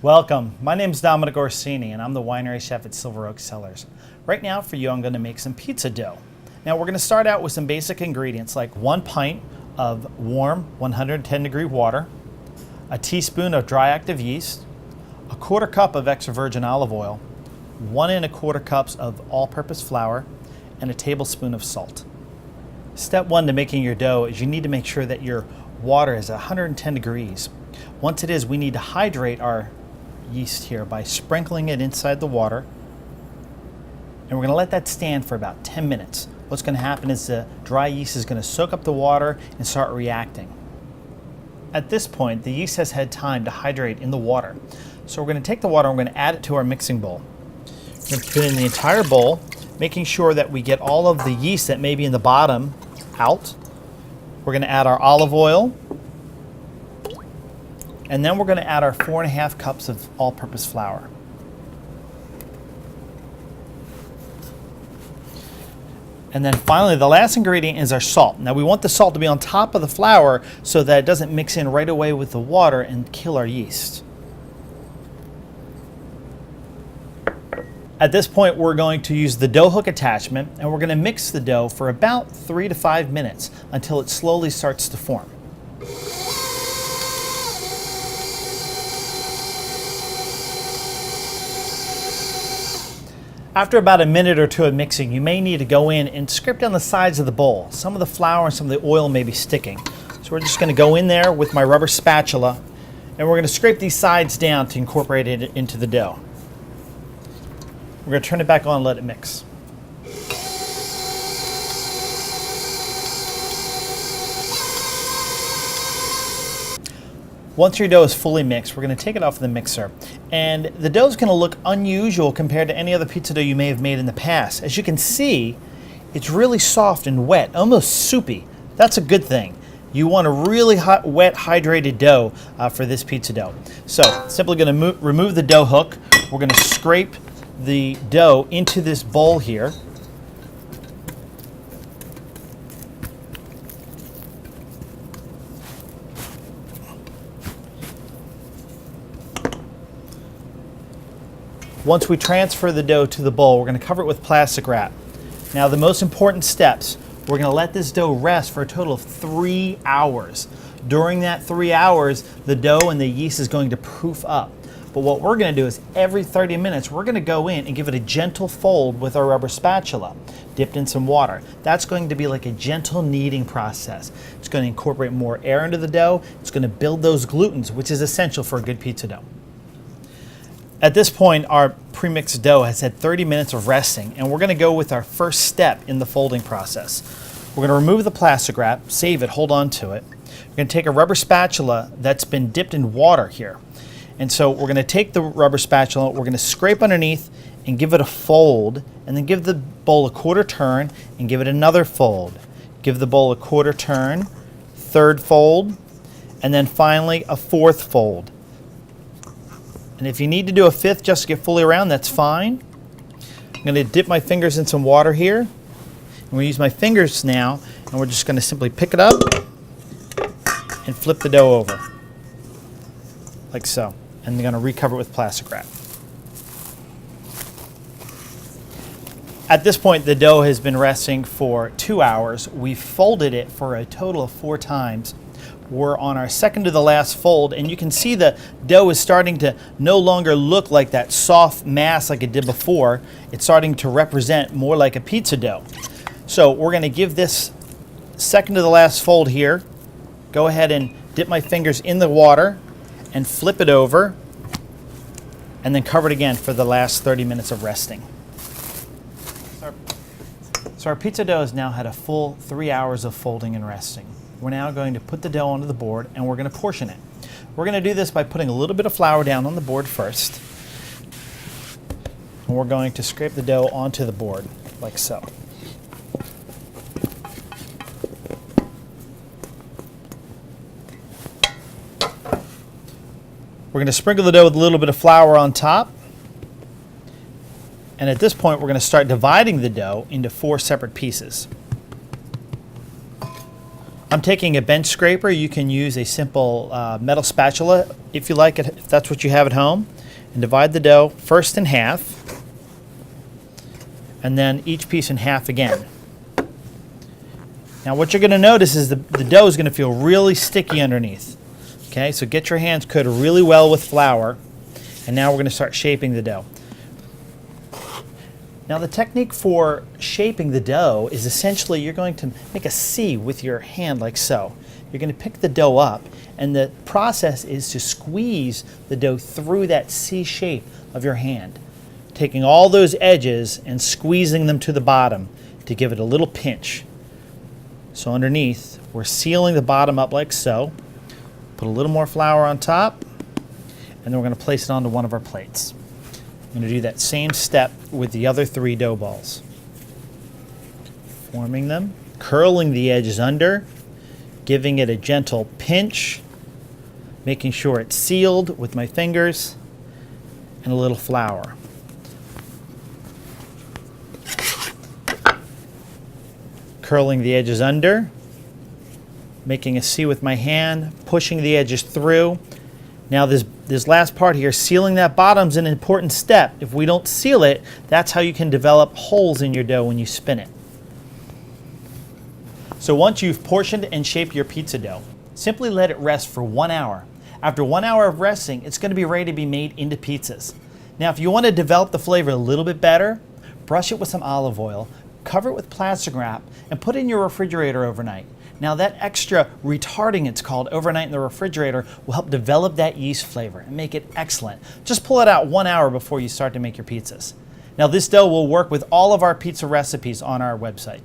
Welcome. My name is Dominic Orsini and I'm the winery chef at Silver Oak Cellars. Right now for you I'm going to make some pizza dough. Now we're going to start out with some basic ingredients like 1 pint of warm 110 degree water, a teaspoon of dry active yeast, a 1/4 cup of extra virgin olive oil, 1 1/4 cups of all-purpose flour, and a tablespoon of salt. Step 1 to making your dough is you need to make sure that your water is 110 degrees. Once it is, we need to hydrate our yeast here by sprinkling it inside the water, and we're going to let that stand for about 10 minutes. What's going to happen is the dry yeast is going to soak up the water and start reacting. At this point, the yeast has had time to hydrate in the water. So we're going to take the water and we're going to add it to our mixing bowl. We're going to put it in the entire bowl, making sure that we get all of the yeast that may be in the bottom out. We're going to add our olive oil, and then we're going to add our 4 1/2 cups of all-purpose flour. And then finally, the last ingredient is our salt. Now we want the salt to be on top of the flour so that it doesn't mix in right away with the water and kill our yeast. At this point, we're going to use the dough hook attachment, and we're going to mix the dough for about 3 to 5 minutes until it slowly starts to form. After about a minute or two of mixing, you may need to go in and scrape down the sides of the bowl. Some of the flour and some of the oil may be sticking. So we're just going to go in there with my rubber spatula, and we're going to scrape these sides down to incorporate it into the dough. We're going to turn it back on and let it mix. Once your dough is fully mixed, we're going to take it off the mixer. And the dough is going to look unusual compared to any other pizza dough you may have made in the past. As you can see, it's really soft and wet, almost soupy. That's a good thing. You want a really hot, wet, hydrated dough for this pizza dough. So, simply going to remove the dough hook. We're going to scrape the dough into this bowl here. Once we transfer the dough to the bowl, we're going to cover it with plastic wrap. Now the most important steps, we're going to let this dough rest for a total of 3 hours. During that 3 hours, the dough and the yeast is going to proof up. But what we're going to do is every 30 minutes, we're going to go in and give it a gentle fold with our rubber spatula, dipped in some water. That's going to be like a gentle kneading process. It's going to incorporate more air into the dough. It's going to build those glutens, which is essential for a good pizza dough. At this point, our pre-mixed dough has had 30 minutes of resting, and we're going to go with our first step in the folding process. We're going to remove the plastic wrap, save it, hold on to it. We're going to take a rubber spatula that's been dipped in water here. And so we're going to take the rubber spatula, we're going to scrape underneath and give it a fold, and then give the bowl a 1/4 turn and give it another fold. Give the bowl a 1/4 turn, 3rd fold, and then finally a 4th fold. And if you need to do a 5th just to get fully around, that's fine. I'm going to dip my fingers in some water here. I'm going to use my fingers now, and we're just going to simply pick it up and flip the dough over, like so. And they're going to recover it with plastic wrap. At this point, the dough has been resting for 2 hours. We've folded it for a total of 4 times. We're on our second to the last fold, and you can see the dough is starting to no longer look like that soft mass like it did before. It's starting to represent more like a pizza dough. So we're going to give this second to the last fold here. Go ahead and dip my fingers in the water and flip it over, and then cover it again for the last 30 minutes of resting. So our pizza dough has now had a full 3 hours of folding and resting. We're now going to put the dough onto the board, and we're going to portion it. We're going to do this by putting a little bit of flour down on the board first, and we're going to scrape the dough onto the board like so. We're going to sprinkle the dough with a little bit of flour on top. And at this point, we're going to start dividing the dough into 4 separate pieces. I'm taking a bench scraper. You can use a simple metal spatula if you like it, if that's what you have at home. And divide the dough first in half, and then each piece in half again. Now what you're going to notice is the dough is going to feel really sticky underneath. Okay, so get your hands coated really well with flour, and now we're going to start shaping the dough. Now the technique for shaping the dough is essentially you're going to make a C with your hand like so. You're going to pick the dough up, and the process is to squeeze the dough through that C shape of your hand, taking all those edges and squeezing them to the bottom to give it a little pinch. So underneath, we're sealing the bottom up like so. Put a little more flour on top, and then we're going to place it onto one of our plates. I'm going to do that same step with the other 3 dough balls. Forming them, curling the edges under, giving it a gentle pinch, making sure it's sealed with my fingers, and a little flour. Curling the edges under, making a C with my hand, pushing the edges through. Now this last part here, sealing that bottom is an important step. If we don't seal it, that's how you can develop holes in your dough when you spin it. So once you've portioned and shaped your pizza dough, simply let it rest for 1 hour. After 1 hour of resting, it's going to be ready to be made into pizzas. Now if you want to develop the flavor a little bit better, brush it with some olive oil, cover it with plastic wrap, and put it in your refrigerator overnight. Now that extra retarding, it's called, overnight in the refrigerator will help develop that yeast flavor and make it excellent. Just pull it out 1 hour before you start to make your pizzas. Now this dough will work with all of our pizza recipes on our website.